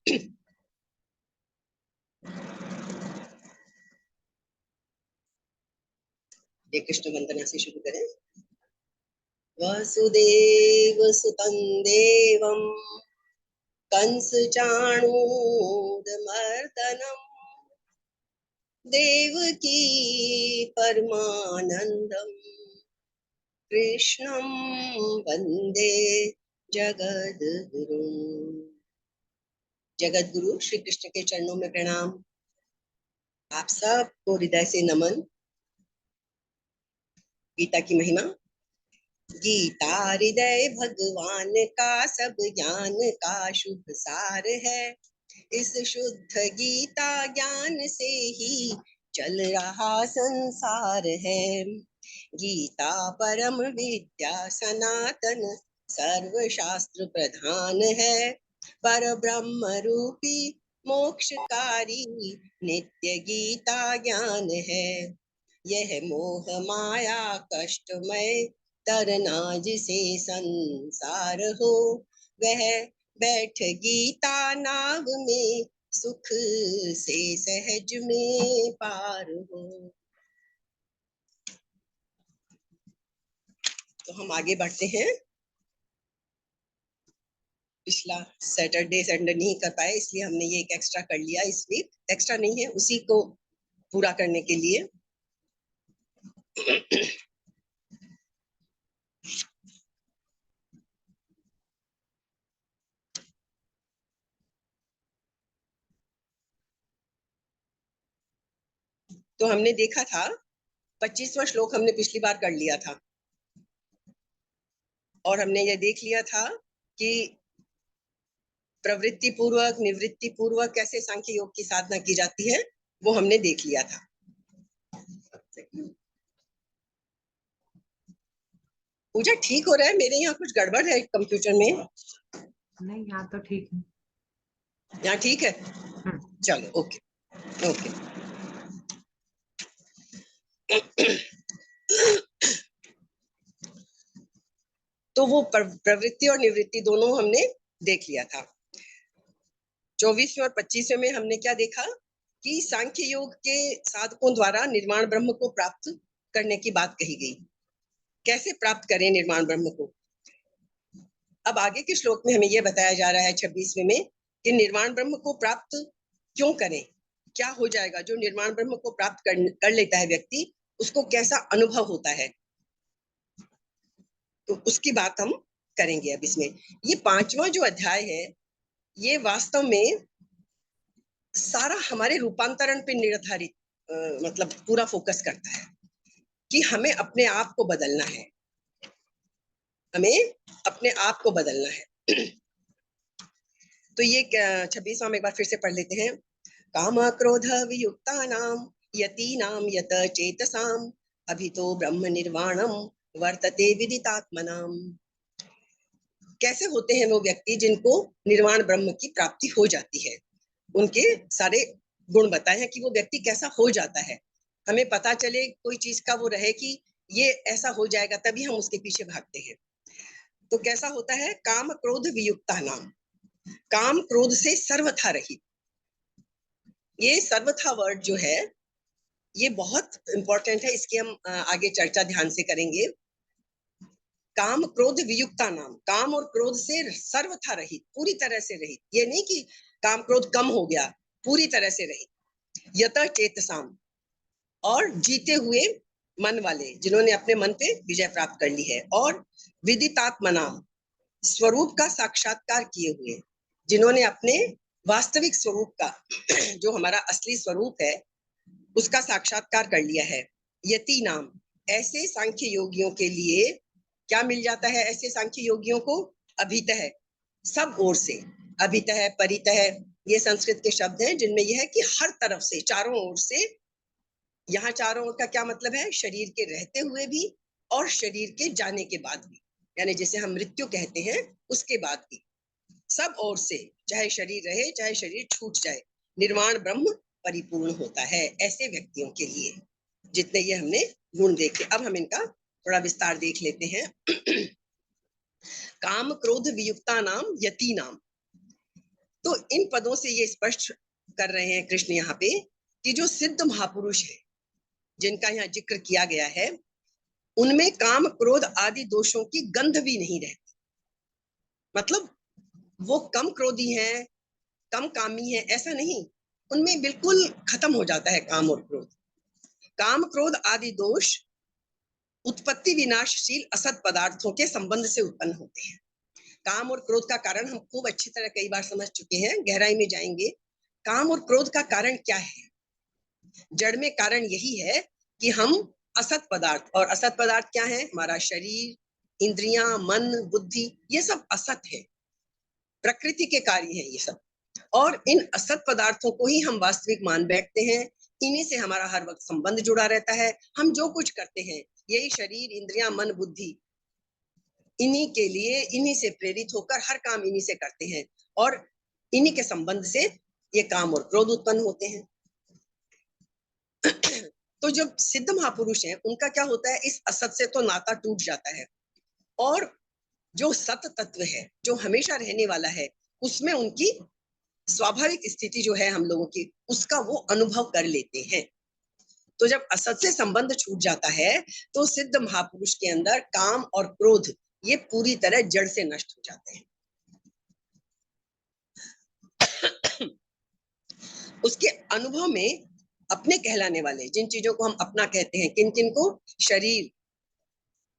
ये कृष्ण वंदना से शुरू करें। वसुदेव सुतं देवं कंस चाणूरमर्दनम् देवकी परमानंदम कृष्णं वंदे जगद्गुरु। जगद्गुरु श्री कृष्ण के चरणों में प्रणाम। आप सबको हृदय से नमन। गीता की महिमा। गीता हृदय भगवान का सब ज्ञान का शुभ सार है। इस शुद्ध गीता ज्ञान से ही चल रहा संसार है। गीता परम विद्या सनातन सर्वशास्त्र प्रधान है। पर ब्रह्म रूपी मोक्षकारी नित्य गीता ज्ञान है। यह मोह माया कष्टमय तरना जिसे संसार हो, वह बैठ गीता नाव में सुख से सहज में पार हो। तो हम आगे बढ़ते हैं। पिछला सैटरडे संडे नहीं कर पाए, इसलिए हमने ये एक एक्स्ट्रा कर लिया इस वीक। एक्स्ट्रा नहीं है, उसी को पूरा करने के लिए। तो हमने देखा था 25वां श्लोक हमने पिछली बार कर लिया था, और हमने ये देख लिया था कि प्रवृत्ति पूर्वक निवृत्ति पूर्वक कैसे सांख्य योग की साधना की जाती है, वो हमने देख लिया था। पूजा ठीक हो रहा है? मेरे यहाँ कुछ गड़बड़ है कंप्यूटर में। नहीं, यहाँ तो ठीक है। यहाँ ठीक है? चलो, ओके ओके। तो वो प्रवृत्ति और निवृत्ति दोनों हमने देख लिया था। 24वें और 25वें में हमने क्या देखा कि सांख्य योग के साधकों द्वारा निर्वाण ब्रह्म को प्राप्त करने की बात कही गई। कैसे प्राप्त करें निर्वाण ब्रह्म को? अब आगे के श्लोक में हमें यह बताया जा रहा है 26वें में कि निर्वाण ब्रह्म को प्राप्त क्यों करें, क्या हो जाएगा जो निर्वाण ब्रह्म को प्राप्त कर लेता है व्यक्ति, उसको कैसा अनुभव होता है। तो उसकी बात हम करेंगे अब इसमें। ये 5वां जो अध्याय है, ये वास्तव में सारा हमारे रूपांतरण पे निर्धारित मतलब पूरा फोकस करता है कि हमें अपने आप को बदलना है, हमें अपने आप को बदलना है। तो ये 26वां में एक बार फिर से पढ़ लेते हैं। काम क्रोध वियुक्तानाम यतीनाम यत चेतसाम अभितो ब्रह्म निर्वाणम वर्तते विदितात्मनाम। कैसे होते हैं वो व्यक्ति जिनको निर्वाण ब्रह्म की प्राप्ति हो जाती है? उनके सारे गुण बताए हैं कि वो व्यक्ति कैसा हो जाता है। हमें पता चले कोई चीज का वो रहे कि ये ऐसा हो जाएगा, तभी हम उसके पीछे भागते हैं। तो कैसा होता है? काम क्रोध वियुक्ता नाम, काम क्रोध से सर्वथा रहित। ये सर्वथा वर्ड जो है ये बहुत इंपॉर्टेंट है, इसकी हम आगे चर्चा ध्यान से करेंगे। काम क्रोध वियुक्ता नाम, काम और क्रोध से सर्वथा रहित, पूरी तरह से रहित। ये नहीं कि काम क्रोध कम हो गया, पूरी तरह से रहित। यत चेतसाम, और जीते हुए मन वाले, जिन्होंने अपने मन पे विजय प्राप्त कर ली है। और विदितात्मनाम, स्वरूप का साक्षात्कार किए हुए, जिन्होंने अपने वास्तविक स्वरूप का जो हमारा असली स्वरूप है उसका साक्षात्कार कर लिया है। यति नाम, ऐसे सांख्य योगियों के लिए क्या मिल जाता है? ऐसे सांख्य योगियों को अभितः, सब ओर से। अभितः परितः ये संस्कृत के शब्द हैं जिनमें यह है कि हर तरफ से, चारों ओर से। यहाँ चारों ओर का क्या मतलब है? शरीर के रहते हुए भी और शरीर के जाने के बाद भी, यानी जैसे हम मृत्यु कहते हैं उसके बाद भी, सब ओर से, चाहे शरीर रहे चाहे शरीर छूट जाए, निर्वाण ब्रह्म परिपूर्ण होता है ऐसे व्यक्तियों के लिए। जितने ये हमने गुण देखे, अब हम इनका थोड़ा विस्तार देख लेते हैं। काम क्रोध वियुक्ता नाम यति नाम, तो इन पदों से ये स्पष्ट कर रहे हैं कृष्ण यहाँ पे कि जो सिद्ध महापुरुष है जिनका यहाँ जिक्र किया गया है, उनमें काम क्रोध आदि दोषों की गंध भी नहीं रहती। मतलब वो कम क्रोधी हैं, कम कामी हैं, ऐसा नहीं, उनमें बिल्कुल खत्म हो जाता है काम और क्रोध। काम क्रोध आदि दोष उत्पत्ति विनाशशील असत पदार्थों के संबंध से उत्पन्न होते हैं। काम और क्रोध का कारण हम खूब अच्छी तरह कई बार समझ चुके हैं, गहराई में जाएंगे। काम और क्रोध का कारण क्या है? जड़ में कारण यही है कि हम असत पदार्थ, और असत पदार्थ क्या है? हमारा शरीर, इंद्रियां, मन, बुद्धि, ये सब असत है, प्रकृति के कार्य है ये सब। और इन असत पदार्थों को ही हम वास्तविक मान बैठते हैं, इन्हीं से हमारा हर वक्त संबंध जुड़ा रहता है। हम जो कुछ करते हैं, यही शरीर, इंद्रियां, मन, बुद्धि, इन्हीं के लिए, इन्हीं से प्रेरित होकर हर काम इन्हीं से करते हैं, और इन्हीं के संबंध से ये काम और क्रोध उत्पन्न होते हैं। तो जब सिद्ध महापुरुष हैं, उनका क्या होता है, इस असत से तो नाता टूट जाता है, और जो सत तत्व है, जो हमेशा रहने वाला है, उसमें उनकी स्वाभाविक स्थिति जो है हम लोगों की, उसका वो अनुभव कर लेते हैं। तो जब असत से संबंध छूट जाता है, तो सिद्ध महापुरुष के अंदर काम और क्रोध ये पूरी तरह जड़ से नष्ट हो जाते हैं। उसके अनुभव में अपने कहलाने वाले जिन चीजों को हम अपना कहते हैं, किन किन को? शरीर,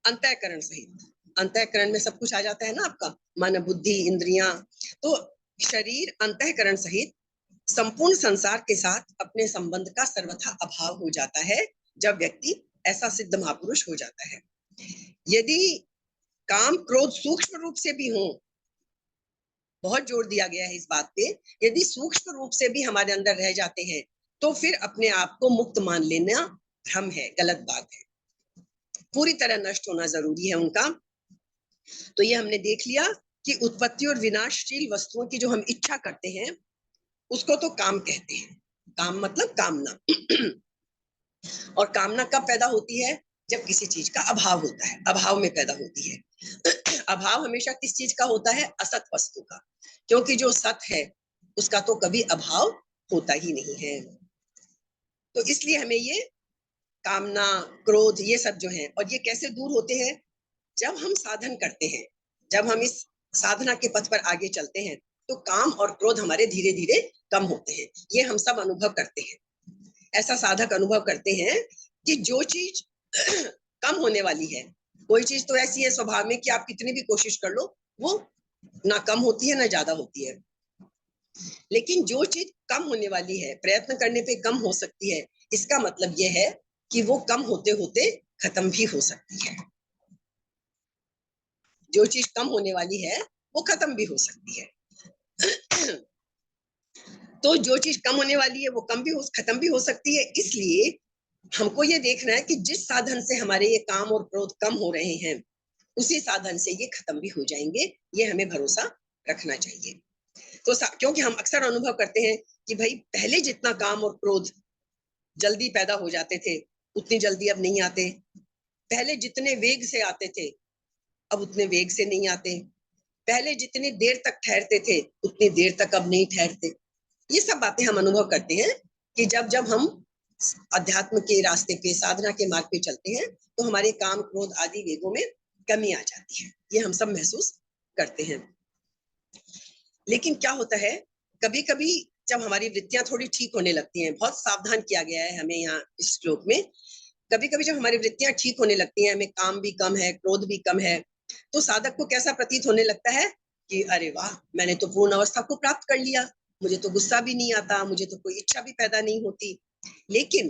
अंतःकरण सहित, अंतःकरण में सब कुछ आ जाता है ना आपका, मन, बुद्धि, इंद्रियां, तो शरीर, अंतःकरण सहित संपूर्ण संसार के साथ अपने संबंध का सर्वथा अभाव हो जाता है जब व्यक्ति ऐसा सिद्ध महापुरुष हो जाता है। यदि काम क्रोध सूक्ष्म रूप से भी हो, बहुत जोर दिया गया है इस बात पे, यदि सूक्ष्म रूप से भी हमारे अंदर रह जाते हैं, तो फिर अपने आप को मुक्त मान लेना भ्रम है, गलत बात है। पूरी तरह नष्ट होना जरूरी है उनका। तो ये हमने देख लिया कि उत्पत्ति और विनाशशील वस्तुओं की जो हम इच्छा करते हैं, उसको तो काम कहते हैं। काम मतलब कामना। और कामना कब पैदा होती है? जब किसी चीज का अभाव होता है, अभाव में पैदा होती है। अभाव हमेशा किस चीज का होता है? असत वस्तु का, क्योंकि जो सत है उसका तो कभी अभाव होता ही नहीं है। तो इसलिए हमें ये कामना, क्रोध, ये सब जो है, और ये कैसे दूर होते हैं? जब हम साधन करते हैं, जब हम इस साधना के पथ पर आगे चलते हैं, तो काम और क्रोध हमारे धीरे धीरे कम होते हैं। ये हम सब अनुभव करते हैं। ऐसा साधक अनुभव करते हैं कि जो चीज कम होने वाली है, कोई चीज तो ऐसी है स्वभाव में कि आप कितनी भी कोशिश कर लो, वो ना कम होती है ना ज्यादा होती है। लेकिन जो चीज कम होने वाली है, प्रयत्न करने पे कम हो सकती है, इसका मतलब यह है कि वो कम होते होते खत्म भी हो सकती है। जो चीज कम होने वाली है वो खत्म भी हो सकती है। तो जो चीज कम होने वाली है वो खत्म भी हो सकती है। इसलिए हमको ये देखना है कि जिस साधन से हमारे ये काम और क्रोध कम हो रहे हैं, उसी साधन से ये खत्म भी हो जाएंगे, ये हमें भरोसा रखना चाहिए। तो क्योंकि हम अक्सर अनुभव करते हैं कि भाई पहले जितना काम और क्रोध जल्दी पैदा हो जाते थे, उतनी जल्दी अब नहीं आते। पहले जितने वेग से आते थे, अब उतने वेग से नहीं आते। पहले जितनी देर तक ठहरते थे, उतनी देर तक अब नहीं ठहरते। ये सब बातें हम अनुभव करते हैं कि जब जब हम अध्यात्म के रास्ते पे, साधना के मार्ग पे चलते हैं, तो हमारे काम, क्रोध आदि वेगों में कमी आ जाती है। ये हम सब महसूस करते हैं। लेकिन क्या होता है, कभी कभी जब हमारी वृत्तियां थोड़ी ठीक होने लगती हैं, बहुत सावधान किया गया है हमें यहाँ इस श्लोक में, कभी कभी जब हमारी वृत्तियां ठीक होने लगती हैं, हमें काम भी कम है, क्रोध भी कम है, तो साधक को कैसा प्रतीत होने लगता है कि अरे वाह, मैंने तो पूर्ण अवस्था को प्राप्त कर लिया, मुझे तो गुस्सा भी नहीं आता, मुझे तो कोई इच्छा भी पैदा नहीं होती। लेकिन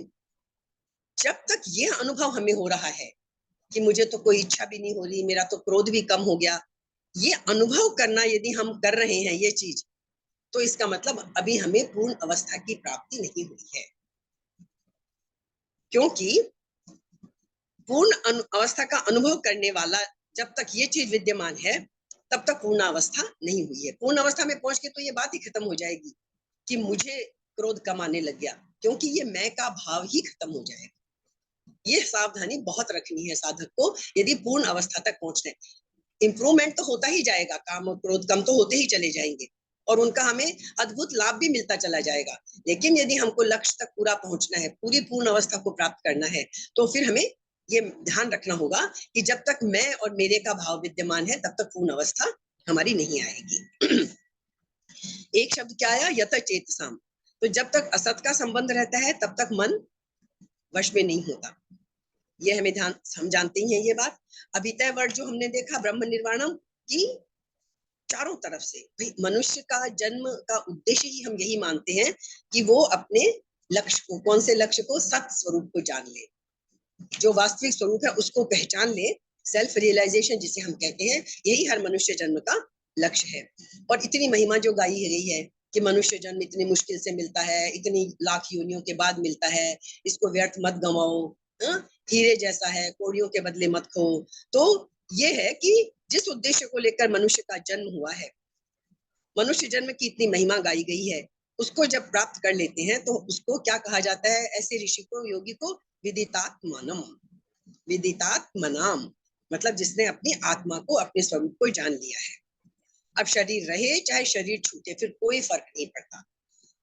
जब तक ये अनुभव हमें हो रहा है कि मुझे तो कोई इच्छा भी नहीं हो रही, मेरा तो क्रोध भी कम हो गया, ये अनुभव करना यदि हम कर रहे हैं ये चीज, तो इसका मतलब अभी हमें पूर्ण अवस्था की प्राप्ति नहीं हुई है। क्योंकि पूर्ण अवस्था का अनुभव करने वाला जब तक ये चीज विद्यमान है, तब तक पूर्ण अवस्था नहीं हुई है। पूर्ण अवस्था में पहुंच के तो ये बात ही खत्म हो जाएगी कि मुझे क्रोध कम आने लग गया, क्योंकि ये मैं का भाव ही खत्म हो जाएगा। ये सावधानी बहुत रखनी है साधक को, यदि पूर्ण अवस्था तक पहुंचना है। इंप्रूवमेंट तो होता ही जाएगा, काम और क्रोध कम तो होते ही चले जाएंगे, और उनका हमें अद्भुत लाभ भी मिलता चला जाएगा। लेकिन यदि हमको लक्ष्य तक पूरा पहुंचना है, पूरी पूर्ण अवस्था को प्राप्त करना है, तो फिर हमें ये ध्यान रखना होगा कि जब तक मैं और मेरे का भाव विद्यमान है, तब तक पूर्ण अवस्था हमारी नहीं आएगी। एक शब्द क्या आया? यत चेतसाम। तो जब तक असत का संबंध रहता है, तब तक मन वश में नहीं होता। ये हमें ध्यान, हम जानते ही हैं ये बात। अभितय वर्ड जो हमने देखा ब्रह्म निर्वाणम की चारों तरफ से, भाई मनुष्य का जन्म का उद्देश्य ही हम यही मानते हैं कि वो अपने लक्ष्य को, कौन से लक्ष्य को? सत स्वरूप को जान ले, जो वास्तविक स्वरूप है उसको पहचान ले। सेल्फ रियलाइजेशन जिसे हम कहते हैं, यही हर मनुष्य जन्म का लक्ष्य है। और इतनी महिमा जो गाई गई है कि मनुष्य जन्म इतनी मुश्किल से मिलता है, इतनी लाख योनियों के बाद मिलता है, इसको व्यर्थ मत गंवाओ, हीरे जैसा है, कोड़ियों के बदले मत खो। तो ये है कि जिस उद्देश्य को लेकर मनुष्य का जन्म हुआ है, मनुष्य जन्म की इतनी महिमा गाई गई है, उसको जब प्राप्त कर लेते हैं तो उसको क्या कहा जाता है? ऐसे ऋषि को, योगी को विदितात्मनम, विदितात्मनाम, मतलब जिसने अपनी आत्मा को, अपने स्वरूप को जान लिया है। अब शरीर रहे चाहे शरीर छूटे, फिर कोई फर्क नहीं पड़ता।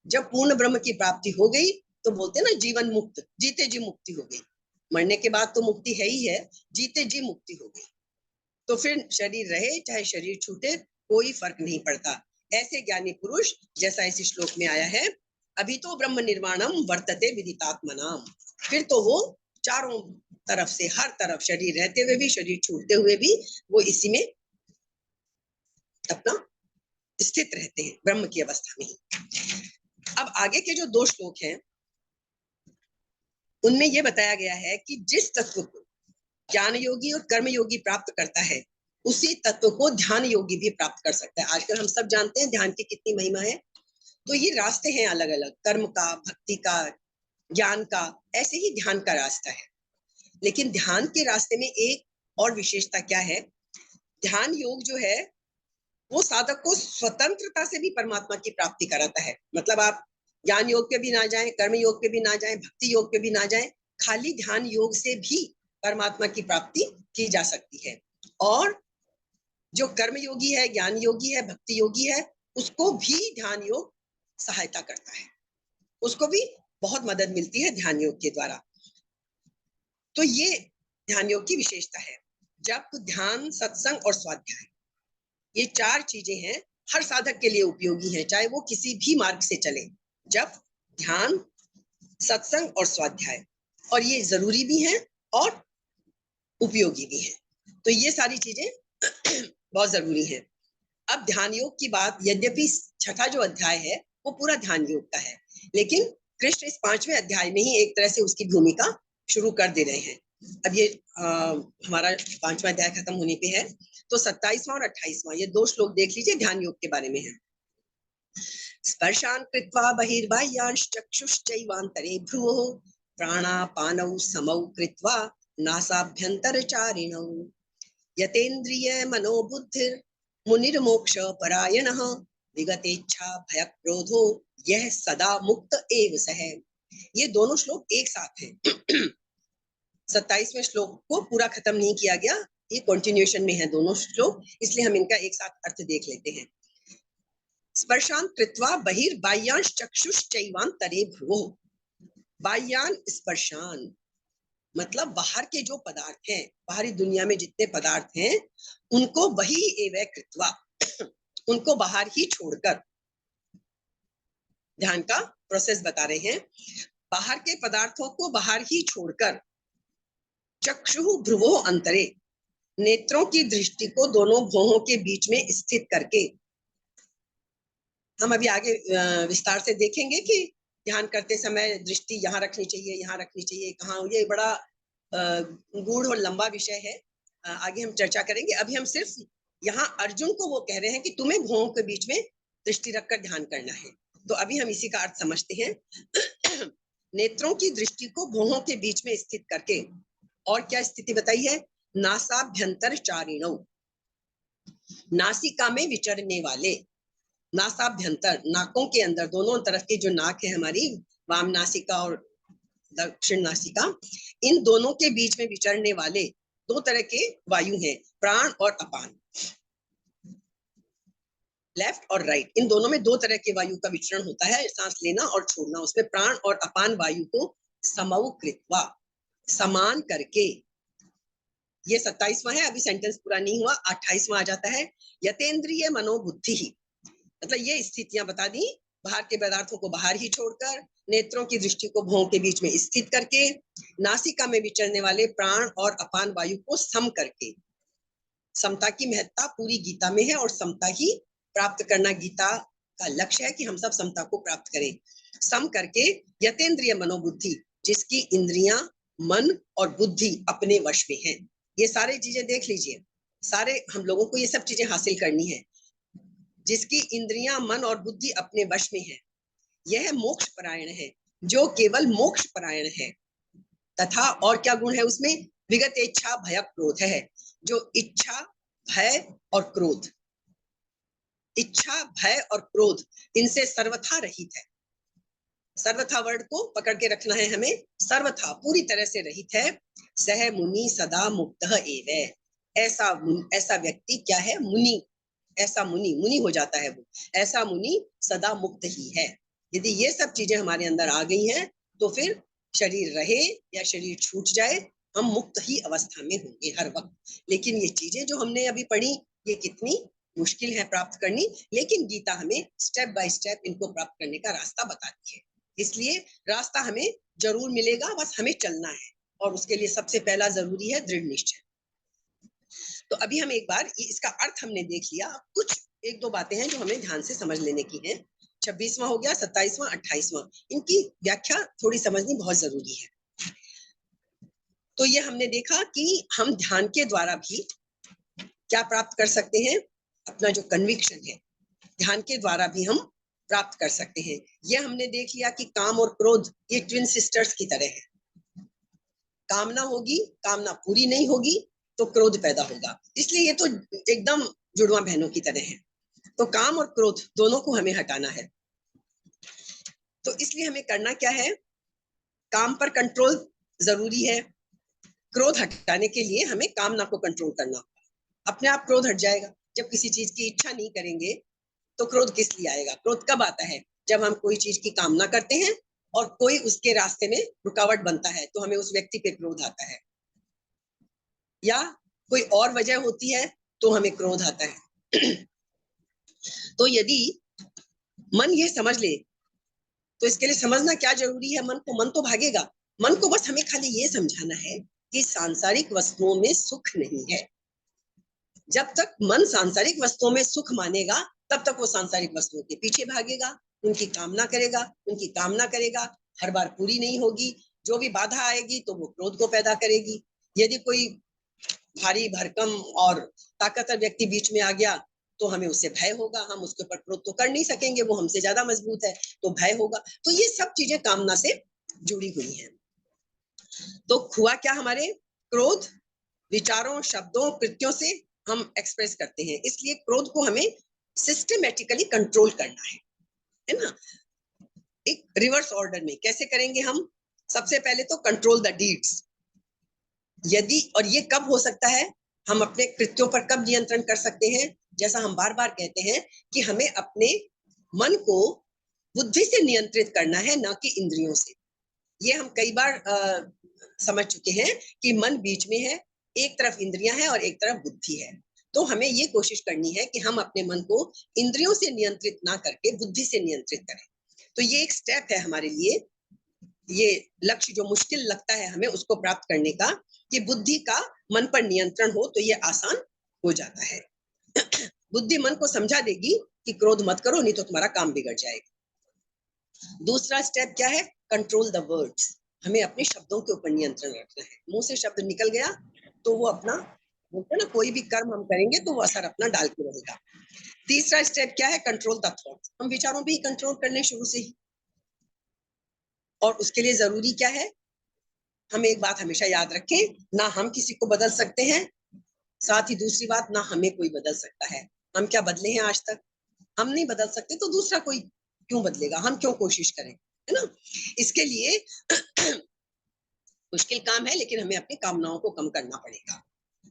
जब पूर्ण ब्रह्म की प्राप्ति हो गई तो बोलते हैं ना, जीवन मुक्त, जीते जी मुक्ति हो गई। मरने के बाद तो मुक्ति है ही है, जीते जी मुक्ति हो गई। तो फिर शरीर रहे चाहे शरीर छूटे, कोई फर्क नहीं पड़ता। ऐसे ज्ञानी पुरुष, जैसा इस श्लोक में आया है, अभी तो ब्रह्म निर्वाणम वर्तते विदितात्मनाम, फिर तो वो चारों तरफ से, हर तरफ, शरीर रहते हुए भी, शरीर छूटते हुए भी, वो इसी में अपना स्थित रहते हैं, ब्रह्म की अवस्था में ही। अब आगे के जो 2 श्लोक हैं, उनमें यह बताया गया है कि जिस तत्व को ज्ञान योगी और कर्म योगी प्राप्त करता है, उसी तत्व को ध्यान योगी भी प्राप्त कर सकता है। आजकल हम सब जानते हैं ध्यान की कितनी महिमा है। तो ये रास्ते हैं अलग अलग, कर्म का, भक्ति का, ज्ञान का, ऐसे ही ध्यान का रास्ता है। लेकिन ध्यान के रास्ते में एक और विशेषता क्या है? ध्यान योग जो है वो साधक को स्वतंत्रता से भी परमात्मा की प्राप्ति कराता है। मतलब आप ज्ञान योग पे भी ना जाएं, कर्म योग पे भी ना जाएं, भक्ति योग पे भी ना जाएं, खाली ध्यान योग से भी परमात्मा की प्राप्ति की जा सकती है। और जो कर्म योगी है, ज्ञान योगी है, भक्ति योगी है, उसको भी ध्यान योग सहायता करता है, उसको भी बहुत मदद मिलती है ध्यान योग के द्वारा। तो ये ध्यान योग की विशेषता है। जब ध्यान, सत्संग और स्वाध्याय, ये 4 चीजें हैं, हर साधक के लिए उपयोगी हैं, चाहे वो किसी भी मार्ग से चले। जब, ध्यान, सत्संग और स्वाध्याय, और ये जरूरी भी हैं और उपयोगी भी हैं। तो ये सारी चीजें बहुत जरूरी है। अब ध्यान योग की बात, यद्यपि 6ठा जो अध्याय है वो पूरा ध्यान योग का है, लेकिन कृष्ण इस 5वें अध्याय में ही एक तरह से उसकी भूमिका शुरू कर दे रहे हैं। अब ये हमारा 5वां अध्याय खत्म होने पे है, तो 27वां और 28वां ये 2 श्लोक देख लीजिए, ध्यान योग के बारे में है। स्पर्शान कृत्वा बहिर्बाह्यांश्चक्षुश्चैवान्तरे भ्रुवोः प्राणापानौ समौ कृत्वा नासाभ्यन्तरचारिणौ यतेन्द्रिय मनोबुद्धिर मुनिर्मोक्ष परायणः विगतेच्छा भयक्रोधो यह सदा मुक्त एव सः। ये दोनों श्लोक एक साथ हैं। 27वें श्लोक को पूरा खत्म नहीं किया गया, ये कंटिन्यूएशन में है दोनों श्लोक, इसलिए हम इनका एक साथ अर्थ देख लेते हैं। स्पर्शान कृत्वा बहिर्बाह्यांश चक्षुश्चैवान्तरे भ्रुवोः। बाह्यान स्पर्शान मतलब बाहर के जो पदार्थ हैं, बाहरी दुनिया में जितने पदार्थ हैं, उनको बहि एव कृत्वा, उनको बाहर ही छोड़कर, ध्यान का प्रोसेस बता रहे हैं। बाहर के पदार्थों को बाहर ही छोड़कर, चक्षु भ्रुवो अंतरे, नेत्रों की दृष्टि को दोनों भौहों के बीच में स्थित करके, हम अभी आगे विस्तार से देखेंगे कि ध्यान करते समय दृष्टि यहाँ रखनी चाहिए, यहाँ रखनी चाहिए, कहाँ, ये बड़ा गूढ़ और लंबा विषय है, आगे हम चर्चा करेंगे। अभी हम सिर्फ यहाँ अर्जुन को वो कह रहे हैं कि तुम्हें भौहों के बीच में दृष्टि रखकर ध्यान करना है। तो अभी हम इसी का अर्थ समझते हैं। नेत्रों की दृष्टि को भौहों के बीच में स्थित करके, और क्या स्थिति बताई है? नासाभ्यंतर चारिणौ, नासिका में विचरने वाले, नासाभ्यंतर, नाकों के अंदर, दोनों तरफ की जो नाक है हमारी, वाम नासिका और दक्षिण नासिका, इन दोनों के बीच में विचरने वाले 2 तरह के वायु हैं, प्राण और अपान। लेफ्ट और राइट, इन दोनों में दो तरह के वायु का विचरण होता है, सांस लेना और छोड़ना। उसमें प्राण और अपान वायु को समौ कृत्वा, समान करके, ये 27वां है, अभी सेंटेंस पूरा नहीं हुआ, 28वां आ जाता है। यतेंद्रिय मनोबुद्धि, मतलब ये स्थितियां बता दी, बाहर के पदार्थों को बाहर ही छोड़कर, नेत्रों की दृष्टि को भौं के बीच में स्थित करके, नासिका में विचरने वाले प्राण और अपान वायु को सम करके। समता की महत्ता पूरी गीता में है और समता ही प्राप्त करना गीता का लक्ष्य है कि हम सब समता को प्राप्त करें। सम करके यतेंद्रिय मनोबुद्धि, जिसकी इंद्रियां, मन और बुद्धि अपने वश में है। ये सारे चीजें देख लीजिए, सारे हम लोगों को ये सब चीजें हासिल करनी है। जिसकी इंद्रियां, मन और बुद्धि अपने वश में है, यह मोक्ष परायण है, जो केवल मोक्ष परायण है। तथा और क्या गुण है उसमें? विगत इच्छा भय क्रोध है, जो इच्छा, भय और क्रोध, इच्छा, भय और क्रोध, इनसे सर्वथा रहित है। सर्वथा वर्ड को पकड़ के रखना है हमें, सर्वथा पूरी तरह से रहित है। सह मुनि सदा मुक्तः एव, ऐसा व्यक्ति क्या है? मुनि। ऐसा मुनि, मुनि हो जाता है वो, ऐसा मुनि सदा मुक्त ही है। यदि ये सब चीजें हमारे अंदर आ गई हैं तो फिर शरीर रहे या शरीर छूट जाए, हम मुक्त ही अवस्था में होंगे हर वक्त। लेकिन ये चीजें जो हमने अभी पढ़ी, ये कितनी मुश्किल है प्राप्त करनी, लेकिन गीता हमें स्टेप बाय स्टेप इनको प्राप्त करने का रास्ता बताती है। इसलिए रास्ता हमें जरूर मिलेगा, बस हमें चलना है, और उसके लिए सबसे पहला जरूरी है दृढ़ निश्चय। तो अभी हम एक बार इसका अर्थ हमने देख लिया, कुछ एक दो बातें हैं जो हमें ध्यान से समझ लेने की हैं। 26वां हो गया, 27वां, 28वां, इनकी व्याख्या थोड़ी समझनी बहुत जरूरी है। तो ये हमने देखा कि हम ध्यान के द्वारा भी क्या प्राप्त कर सकते हैं? अपना जो कन्विक्शन है, ध्यान के द्वारा भी हम प्राप्त कर सकते हैं। ये हमने देख लिया कि काम और क्रोध ये ट्विन सिस्टर्स की तरह है। कामना होगी, कामना पूरी नहीं होगी तो क्रोध पैदा होगा, इसलिए ये तो एकदम जुड़वा बहनों की तरह है। तो काम और क्रोध दोनों को हमें हटाना है। तो इसलिए हमें करना क्या है? काम पर कंट्रोल जरूरी है, क्रोध हटाने के लिए हमें कामना को कंट्रोल करना होगा। अपने आप क्रोध हट जाएगा। जब किसी चीज की इच्छा नहीं करेंगे तो क्रोध किस लिए आएगा? क्रोध कब आता है? जब हम कोई चीज की कामना करते हैं और कोई उसके रास्ते में रुकावट बनता है तो हमें उस व्यक्ति पे क्रोध आता है, या कोई और वजह होती है तो हमें क्रोध आता है। तो यदि मन ये समझ ले, तो इसके लिए समझना क्या जरूरी है? मन को, मन तो भागेगा। मन को बस हमें खाली ये समझाना है कि सांसारिक वस्तुओं में सुख नहीं है। जब तक मन सांसारिक वस्तुओं में सुख मानेगा तब तक वो सांसारिक वस्तुओं के पीछे भागेगा, उनकी कामना करेगा, उनकी कामना करेगा, हर बार पूरी नहीं होगी, जो भी बाधा आएगी तो वो क्रोध को पैदा करेगी। यदि कोई भारी भरकम और ताकतवर व्यक्ति बीच में आ गया तो हमें उससे भय होगा, हम उसके ऊपर क्रोध तो कर नहीं सकेंगे, वो हमसे ज्यादा मजबूत है, तो भय होगा। तो ये सब चीजें कामना से जुड़ी हुई हैं। तो हुआ क्या? हमारे क्रोध विचारों, शब्दों, कृत्यों से हम एक्सप्रेस करते हैं, इसलिए क्रोध को हमें सिस्टमेटिकली कंट्रोल करना है ना? एक रिवर्स ऑर्डर में कैसे करेंगे हम? सबसे पहले तो कंट्रोल द डीड्स। यदि, और ये कब हो सकता है? हम अपने कृत्यों पर कब नियंत्रण कर सकते हैं? जैसा हम बार बार कहते हैं कि हमें अपने मन को बुद्धि से नियंत्रित करना है, ना कि इंद्रियों से। ये हम कई बार समझ चुके हैं कि मन बीच में है, एक तरफ इंद्रियां हैं और एक तरफ बुद्धि है। तो हमें ये कोशिश करनी है कि हम अपने मन को इंद्रियों से नियंत्रित ना करके बुद्धि से नियंत्रित करें। तो ये एक स्टेप है हमारे लिए, ये लक्ष्य जो मुश्किल लगता है हमें उसको प्राप्त करने का, कि बुद्धि का मन पर नियंत्रण हो तो ये आसान हो जाता है। बुद्धि मन को समझा देगी कि क्रोध मत करो, नहीं तो तुम्हारा काम बिगड़ जाएगा। दूसरा स्टेप क्या है? Control the words. हमें अपने शब्दों के ऊपर नियंत्रण रखना है। मुंह से शब्द निकल गया तो वो अपना, बोलते ना, कोई भी कर्म हम करेंगे तो वो असर अपना डाल के रहेगा। तीसरा स्टेप क्या है? Control the thoughts. हम विचारों पे ही कंट्रोल करने शुरू से ही, और उसके लिए जरूरी क्या है? हम एक बात हमेशा याद रखें, ना हम किसी को बदल सकते हैं, साथ ही दूसरी बात, ना हमें कोई बदल सकता है। हम क्या बदले हैं आज तक? हम नहीं बदल सकते तो दूसरा कोई क्यों बदलेगा? हम क्यों कोशिश करें, है ना? इसके लिए मुश्किल काम है, लेकिन हमें अपनी कामनाओं को कम करना पड़ेगा।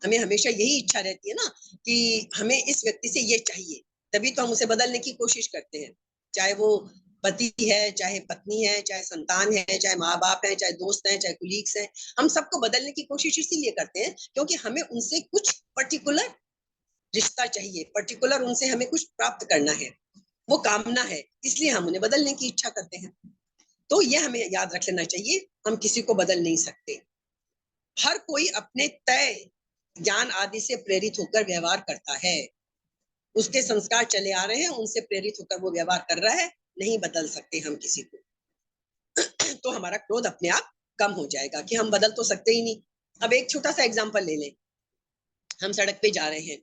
हमें हमेशा यही इच्छा रहती है ना कि हमें इस व्यक्ति से ये चाहिए, तभी तो हम उसे बदलने की कोशिश करते हैं, चाहे वो पति है, चाहे पत्नी है, चाहे संतान है, चाहे माँ बाप है, चाहे दोस्त हैं, चाहे कुलीग्स हैं। हम सबको बदलने की कोशिश इसीलिए करते हैं क्योंकि हमें उनसे कुछ पर्टिकुलर रिश्ता चाहिए, पर्टिकुलर उनसे हमें कुछ प्राप्त करना है, वो कामना है, इसलिए हम उन्हें बदलने की इच्छा करते हैं। तो ये हमें याद रख लेना चाहिए, हम किसी को बदल नहीं सकते। हर कोई अपने तय ज्ञान आदि से प्रेरित होकर व्यवहार करता है, उसके संस्कार चले आ रहे हैं, उनसे प्रेरित होकर वो व्यवहार कर रहा है, नहीं बदल सकते हम किसी को। तो हमारा क्रोध अपने आप कम हो जाएगा कि हम बदल तो सकते ही नहीं। अब एक छोटा सा एग्जांपल ले लें, हम सड़क पे जा रहे हैं,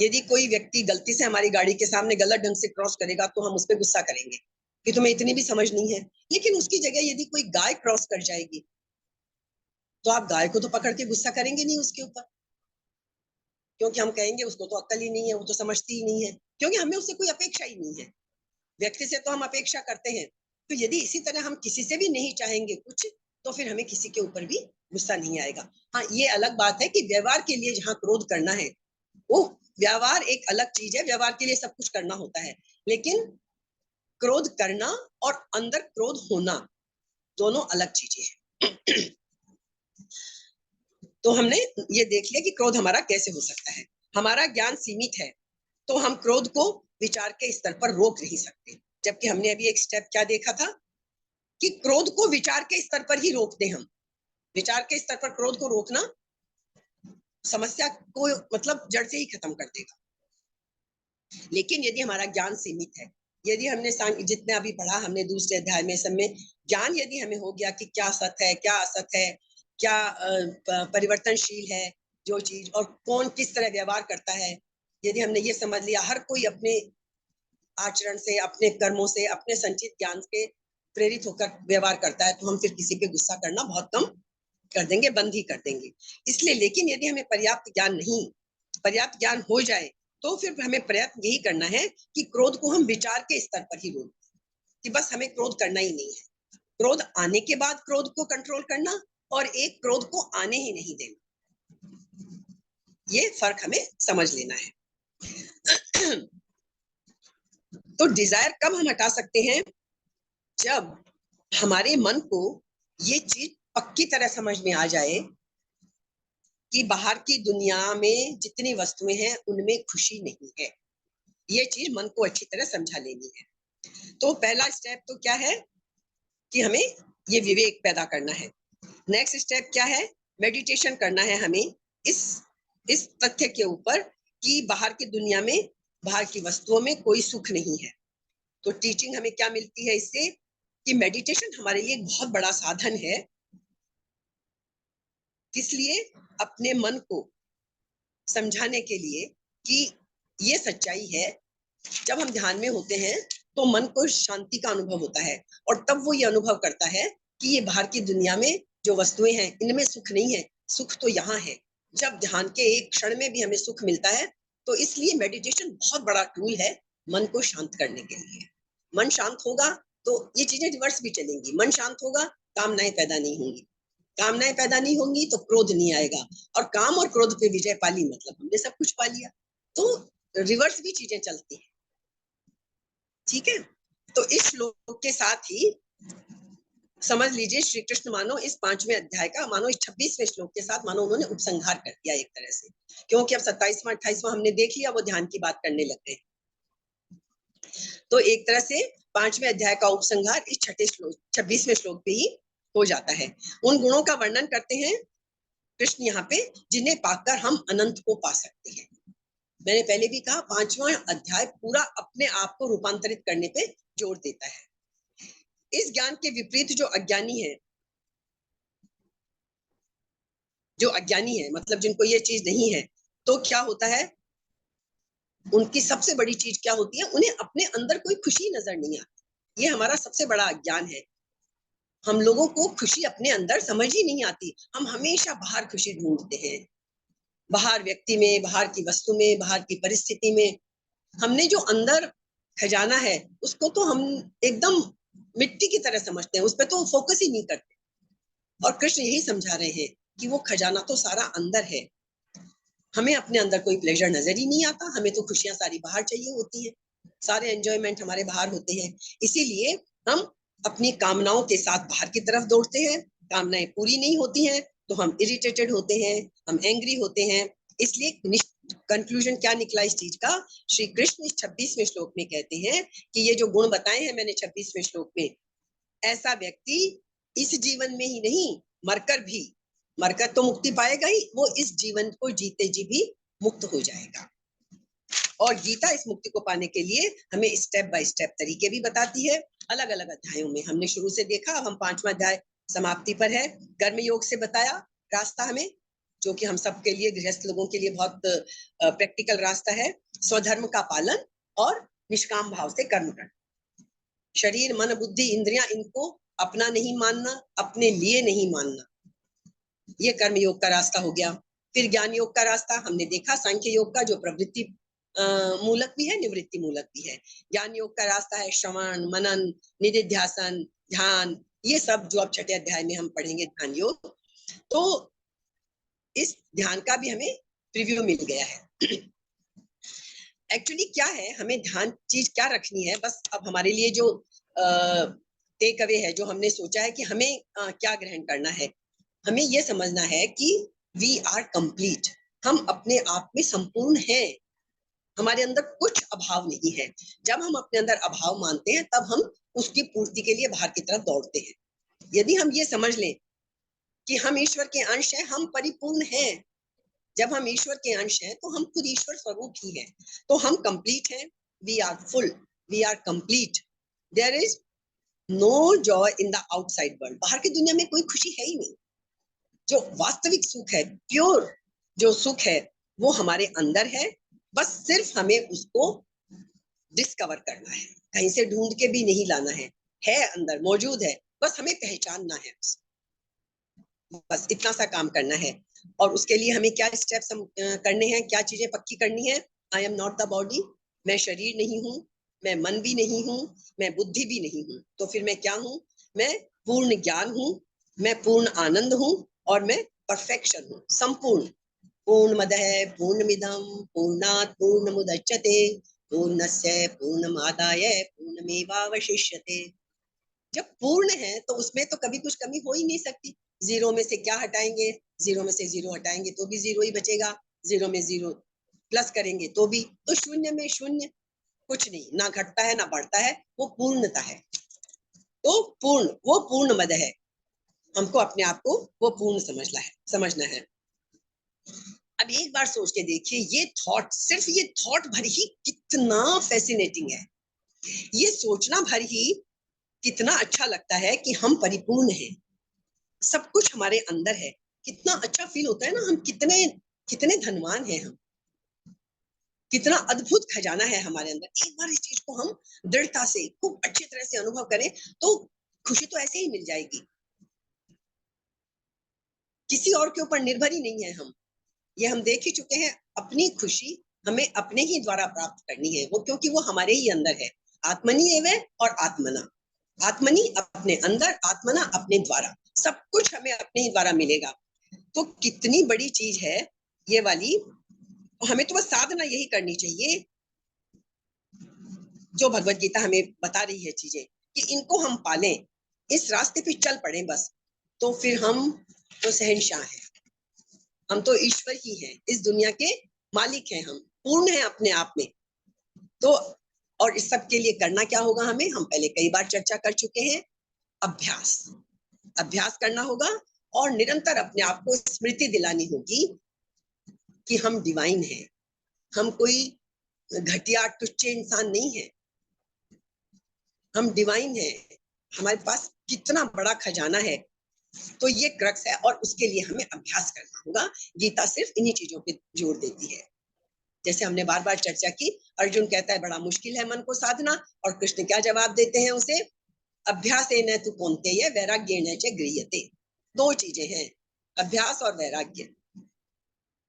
यदि कोई व्यक्ति गलती से हमारी गाड़ी के सामने गलत ढंग से क्रॉस करेगा तो हम उस पर गुस्सा करेंगे कि तुम्हें इतनी भी समझ नहीं है। लेकिन उसकी जगह यदि कोई गाय क्रॉस कर जाएगी तो आप गाय को तो पकड़ के गुस्सा करेंगे नहीं उसके ऊपर, क्योंकि हम कहेंगे उसको तो अक्ल ही नहीं है, वो तो समझती ही नहीं है, क्योंकि हमें उससे कोई अपेक्षा ही नहीं है। व्यक्ति से तो हम अपेक्षा करते हैं, तो यदि इसी तरह हम किसी से भी नहीं चाहेंगे कुछ, तो फिर हमें किसी के ऊपर भी गुस्सा नहीं आएगा। हाँ, ये अलग बात है कि व्यवहार के लिए जहाँ क्रोध करना है, वो व्यवहार एक अलग चीज है, व्यवहार के लिए सब कुछ करना होता है, लेकिन क्रोध करना और अंदर क्रोध होना दोनों अलग चीजें हैं। तो हमने ये देख लिया कि क्रोध हमारा कैसे हो सकता है। हमारा ज्ञान सीमित है, तो हम क्रोध को विचार के स्तर पर रोक नहीं सकते, जबकि हमने अभी एक स्टेप क्या देखा था कि क्रोध को विचार के स्तर पर ही रोक दें हम। विचार के स्तर पर क्रोध को रोकना समस्या को मतलब जड़ से ही खत्म कर देगा। लेकिन यदि हमारा ज्ञान सीमित है, यदि हमने जितने अभी पढ़ा हमने दूसरे अध्याय में, सब में ज्ञान यदि हमें हो गया कि क्या सत्य है, क्या असत है, क्या परिवर्तनशील है जो चीज, और कौन किस तरह व्यवहार करता है, यदि हमने ये समझ लिया, हर कोई अपने आचरण से, अपने कर्मों से, अपने संचित ज्ञान के प्रेरित होकर व्यवहार करता है, तो हम फिर किसी पे गुस्सा करना बहुत कम कर देंगे, बंद ही कर देंगे। इसलिए लेकिन यदि हमें पर्याप्त ज्ञान नहीं, पर्याप्त ज्ञान हो जाए तो फिर हमें प्रयत्न यही करना है कि क्रोध को हम विचार के स्तर पर ही रोक, कि बस हमें क्रोध करना ही नहीं है। क्रोध आने के बाद क्रोध को कंट्रोल करना और एक क्रोध को आने ही नहीं देना, ये फर्क हमें समझ लेना है। तो डिजायर कब हम हटा सकते हैं? जब हमारे मन को ये चीज पक्की तरह समझ में आ जाए कि बाहर की दुनिया में जितनी वस्तुएं हैं उनमें खुशी नहीं है। ये चीज मन को अच्छी तरह समझा लेनी है। तो पहला स्टेप तो क्या है कि हमें ये विवेक पैदा करना है। नेक्स्ट स्टेप क्या है? मेडिटेशन करना है हमें इस इस तथ्य के ऊपर कि बाहर की दुनिया में, बाहर की वस्तुओं में कोई सुख नहीं है। तो टीचिंग हमें क्या मिलती है इससे कि मेडिटेशन हमारे लिए एक बहुत बड़ा साधन है। किस लिए? अपने मन को समझाने के लिए कि ये सच्चाई है। जब हम ध्यान में होते हैं तो मन को शांति का अनुभव होता है, और तब वो ये अनुभव करता है कि ये बाहर की दुनिया में जो वस्तुएं हैं इनमें सुख नहीं है, सुख तो यहाँ है। जब ध्यान के एक क्षण में भी हमें सुख मिलता है, तो इसलिए मेडिटेशन बहुत बड़ा टूल है मन को शांत करने के लिए। मन शांत होगा तो ये चीजें रिवर्स भी चलेंगी। मन शांत होगा, कामनाएं पैदा नहीं होंगी, कामनाएं पैदा नहीं होंगी तो क्रोध नहीं आएगा, और काम और क्रोध पे विजय पाली मतलब हमने सब कुछ पा लिया। तो रिवर्स भी चीजें चलती हैं। ठीक है, तो इस श्लोक के साथ ही समझ लीजिए श्री कृष्ण मानो इस 5वें अध्याय का, मानो इस 26वें श्लोक के साथ मानो उन्होंने उपसंहार कर दिया एक तरह से, क्योंकि अब 27वां 28वां हमने देख लिया, वो ध्यान की बात करने लग गए। तो एक तरह से 5वें अध्याय का उपसंहार इस 26वें श्लोक पे ही हो जाता है। उन गुणों का वर्णन करते हैं कृष्ण यहाँ पे जिन्हें पाकर हम अनंत को पा सकते हैं। मैंने पहले भी कहा 5वां अध्याय पूरा अपने आप को रूपांतरित करने पे जोर देता है। इस ज्ञान के विपरीत जो अज्ञानी है, जो अज्ञानी है मतलब जिनको ये चीज नहीं है, तो क्या होता है, उनकी सबसे बड़ी चीज क्या होती है, उन्हें अपने अंदर कोई खुशी नजर नहीं आती। ये हमारा सबसे बड़ा अज्ञान है। हम लोगों को खुशी अपने अंदर समझ ही नहीं आती। हम हमेशा बाहर खुशी ढूंढते हैं, बाहर व्यक्ति में, बाहर की वस्तु में, बाहर की परिस्थिति में। हमने जो अंदर खजाना है उसको तो हम एकदम मिट्टी की तरह समझते हैं, उस पर तो फोकस ही नहीं करते। और कृष्ण यही समझा रहे हैं कि वो खजाना तो सारा अंदर है। हमें अपने अंदर कोई प्लेजर नजर ही नहीं आता, हमें तो खुशियां सारी बाहर चाहिए होती है। सारे एंजॉयमेंट हमारे बाहर होते हैं। इसीलिए हम अपनी कामनाओं के साथ बाहर की तरफ दौड़ते हैं। कामनाएं पूरी नहीं होती हैं तो हम इरिटेटेड होते हैं, हम एंग्री होते हैं। इसलिए कंक्लूजन क्या निकला इस चीज का? श्री कृष्ण इस 26वें श्लोक में कहते हैं कि ये जो गुण बताए हैं मैंने 26वें श्लोक में, ऐसा व्यक्ति इस जीवन में ही नहीं, मरकर तो मुक्ति पाएगा ही, वो इस जीवन को जीते जी भी मुक्त हो जाएगा। और गीता इस मुक्ति को पाने के लिए हमें स्टेप बाय स्टेप तरीके भी बताती है, अलग अलग अध्यायों में। हमने शुरू से देखा, अब हम 5वां अध्याय समाप्ति पर है। कर्म योग से बताया रास्ता हमें, जो कि हम सबके लिए, गृहस्थ लोगों के लिए बहुत प्रैक्टिकल रास्ता है। स्वधर्म का पालन और निष्काम भाव से कर्म करना। शरीर, मन, बुद्धि, इंद्रियां, इनको अपना नहीं मानना, अपने लिए नहीं मानना, ये कर्म योग का रास्ता हो गया। फिर ज्ञान योग का रास्ता हमने देखा, सांख्य योग का, जो प्रवृत्ति मूलक भी है, निवृत्ति मूलक भी है। ज्ञान योग का रास्ता है श्रवण, मनन, निधिध्यासन, ध्यान, ये सब जो अब 6ठे अध्याय में हम पढ़ेंगे, ध्यान योग। तो इस ध्यान का भी हमें प्रीव्यू मिल गया है। एक्चुअली क्या है, हमें ध्यान चीज क्या रखनी है, बस अब हमारे लिए जो टेक अवे है, जो हमने सोचा है कि हमें क्या ग्रहण करना है, हमें यह समझना है कि वी आर कंप्लीट, हम अपने आप में संपूर्ण हैं, हमारे अंदर कुछ अभाव नहीं है। जब हम अपने अंदर अभाव मानते हैं तब हम उसकी पूर्ति के लिए बाहर की तरफ दौड़ते हैं। यदि हम ये समझ लें कि हम ईश्वर के अंश हैं, हम परिपूर्ण हैं, जब हम ईश्वर के अंश हैं तो हम खुद ईश्वर स्वरूप ही हैं, तो हम कंप्लीट हैं। We are full, we are complete. There is no joy in the outside world, बाहर की दुनिया में कोई खुशी है ही नहीं। जो वास्तविक सुख है, प्योर जो सुख है, वो हमारे अंदर है। बस सिर्फ हमें उसको डिस्कवर करना है, कहीं से ढूंढ के भी नहीं लाना है अंदर मौजूद है, बस हमें पहचानना है, बस इतना सा काम करना है। और उसके लिए हमें क्या स्टेप्स करने हैं, क्या चीजें पक्की करनी है? I am not the body, मैं शरीर नहीं हूँ, मैं मन भी नहीं हूँ, मैं बुद्धि भी नहीं हूँ, तो फिर मैं क्या हूँ? मैं पूर्ण ज्ञान हूँ, मैं पूर्ण आनंद हूँ, और मैं परफेक्शन हूँ, संपूर्ण। पूर्णमदः पूर्णमिदं पूर्णात् पूर्णमुदच्यते पूर्णस्य पूर्णमादाय पूर्णमेवावशिष्यते। जब पूर्ण है तो उसमें तो कभी कुछ कमी हो ही नहीं सकती। जीरो में से क्या हटाएंगे? जीरो में से जीरो हटाएंगे तो भी जीरो ही बचेगा, जीरो में जीरो प्लस करेंगे तो भी, तो शून्य में शून्य, कुछ नहीं, ना घटता है ना बढ़ता है, वो पूर्णता है। तो पूर्ण, वो पूर्ण मद है, हमको अपने आप को वो पूर्ण समझना है। अब एक बार सोच के देखिए, ये थॉट, सिर्फ ये थॉट भर ही कितना फैसिनेटिंग है, ये सोचना भर ही कितना अच्छा लगता है कि हम परिपूर्ण हैं, सब कुछ हमारे अंदर है। कितना अच्छा फील होता है ना, हम कितने कितने धनवान हैं, हम कितना अद्भुत खजाना है हमारे अंदर। एक बार इस चीज को हम दृढ़ता से खूब अच्छी तरह से अनुभव करें तो खुशी तो ऐसे ही मिल जाएगी, किसी और के ऊपर निर्भर ही नहीं है हम। ये हम देख ही चुके हैं, अपनी खुशी हमें अपने ही द्वारा प्राप्त करनी है, वो क्योंकि वो हमारे ही अंदर है। आत्मनि एवं और आत्मना, आत्मनि अपने अंदर, आत्मना अपने द्वारा, सब कुछ हमें अपने ही द्वारा मिलेगा। तो कितनी बड़ी चीज है ये वाली। हमें तो बस साधना यही करनी चाहिए जो भगवत गीता हमें बता रही है चीजें, कि इनको हम पालें, इस रास्ते पे चल पड़े बस, तो फिर हम तो शहंशाह हैं, हम तो ईश्वर ही हैं, इस दुनिया के मालिक हैं, हम पूर्ण हैं अपने आप में। तो और इस सब के लिए करना क्या होगा हमें? हम पहले कई बार चर्चा कर चुके हैं, अभ्यास, अभ्यास करना होगा, और निरंतर अपने आप को स्मृति दिलानी होगी कि हम डिवाइन हैं, हम कोई घटिया टुच्चे इंसान नहीं है, हम डिवाइन हैं, हमारे पास कितना बड़ा खजाना है। तो ये क्रक्स है, और उसके लिए हमें अभ्यास करना होगा। गीता सिर्फ इन्हीं चीजों पे जोर देती है। जैसे हमने बार बार चर्चा की, अर्जुन कहता है बड़ा मुश्किल है मन को साधना, और कृष्ण क्या जवाब देते हैं उसे? अभ्यासेन तु कौन्तेय वैराग्येण च गृह्यते। दो चीजें हैं, अभ्यास और वैराग्य।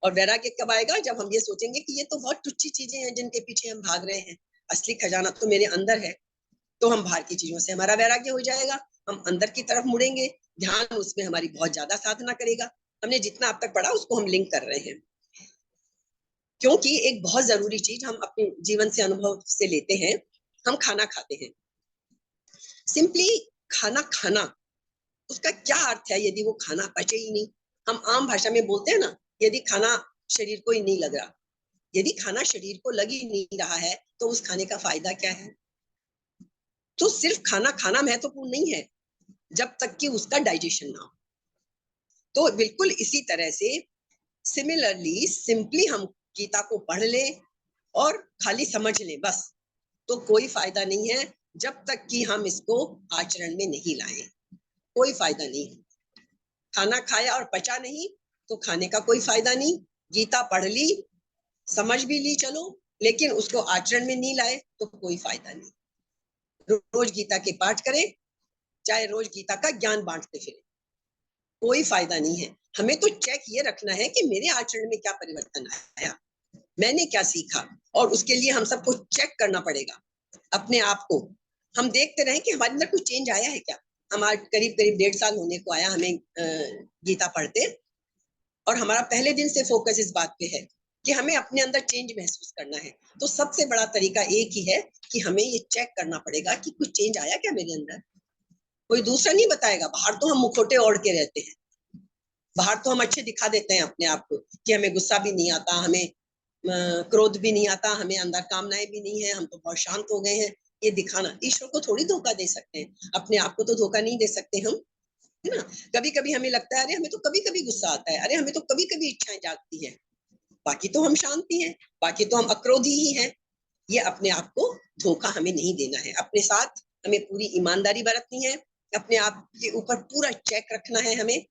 और वैराग्य कब आएगा? जब हम ये सोचेंगे कि ये तो बहुत तुच्छी चीजें हैं जिनके पीछे हम भाग रहे हैं, असली खजाना तो मेरे अंदर है। तो हम बाहर की चीजों से हमारा वैराग्य हो जाएगा, हम अंदर की तरफ मुड़ेंगे, ध्यान उसमें हमारी बहुत ज्यादा साधना करेगा। हमने जितना अब तक पढ़ा उसको हम लिंक कर रहे हैं। क्योंकि एक बहुत जरूरी चीज हम अपने जीवन से अनुभव से लेते हैं, हम खाना खाते हैं। सिंपली खाना खाना, उसका क्या अर्थ है यदि वो खाना पचे ही नहीं? हम आम भाषा में बोलते हैं ना, यदि खाना शरीर को ही नहीं लग रहा। यदि खाना शरीर को लग ही नहीं रहा है तो उस खाने का फायदा क्या है? तो सिर्फ खाना खाना महत्वपूर्ण नहीं है जब तक कि उसका डाइजेशन ना हो। तो बिल्कुल इसी तरह से सिमिलरली सिंपली हम गीता को पढ़ लें और खाली समझ लें बस, तो कोई फायदा नहीं है जब तक कि हम इसको आचरण में नहीं लाएं। कोई फायदा नहीं। खाना खाया और पचा नहीं तो खाने का कोई फायदा नहीं। गीता पढ़ ली, समझ भी ली चलो, लेकिन उसको आचरण में नहीं लाए तो कोई फायदा नहीं। रोज गीता के पाठ करें, चाहे रोज गीता का ज्ञान बांटते फिरे, कोई फायदा नहीं है। हमें तो चेक ये रखना है कि मेरे आचरण में क्या परिवर्तन आया, मैंने क्या सीखा, और उसके लिए हम सबको चेक करना पड़ेगा अपने आप को। हम देखते रहे कि हमारे अंदर कुछ चेंज आया है क्या। हमारे करीब करीब 1.5 साल होने को आया हमें गीता पढ़ते, और हमारा पहले दिन से फोकस इस बात पे है कि हमें अपने अंदर चेंज महसूस करना है। तो सबसे बड़ा तरीका एक ही है कि हमें ये चेक करना पड़ेगा कि कुछ चेंज आया क्या मेरे अंदर। कोई दूसरा नहीं बताएगा। बाहर तो हम मुखौटे ओढ़ के रहते हैं, बाहर तो हम अच्छे दिखा देते हैं अपने आप को कि हमें गुस्सा भी नहीं आता, हमें क्रोध भी नहीं आता, हमें अंदर कामनाएं भी नहीं है, हम तो बहुत शांत हो गए हैं। ये दिखाना, ईश्वर को थोड़ी धोखा दे सकते हैं, अपने आप को तो धोखा नहीं दे सकते हम, है ना। कभी कभी हमें लगता है अरे हमें तो कभी कभी गुस्सा आता है, अरे हमें तो कभी कभी इच्छाएं जागती हैं, बाकी तो हम शांति हैं, बाकी तो हम अक्रोधी ही हैं। ये अपने आप को धोखा हमें नहीं देना है। अपने साथ हमें पूरी ईमानदारी बरतनी है, अपने आप के ऊपर पूरा चेक रखना है हमें।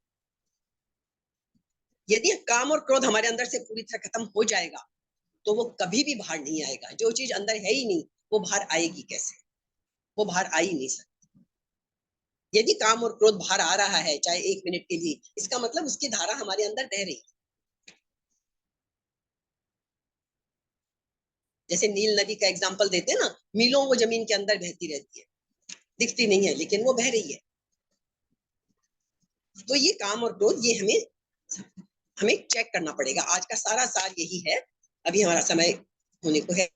यदि काम और क्रोध हमारे अंदर से पूरी तरह खत्म हो जाएगा तो वो कभी भी बाहर नहीं आएगा। जो चीज अंदर है ही नहीं वो बाहर आएगी कैसे? वो बाहर आ ही नहीं सकती। यदि काम और क्रोध बाहर आ रहा है चाहे 1 मिनट के लिए, इसका मतलब उसकी धारा हमारे अंदर बह रही है। जैसे नील नदी का एग्जाम्पल देते हैं ना, मीलों वो जमीन के अंदर बहती रहती है, दिखती नहीं है लेकिन वो बह रही है। तो ये काम और क्रोध ये हमें हमें चेक करना पड़ेगा। आज का सारा सार यही है। अभी हमारा समय होने को है।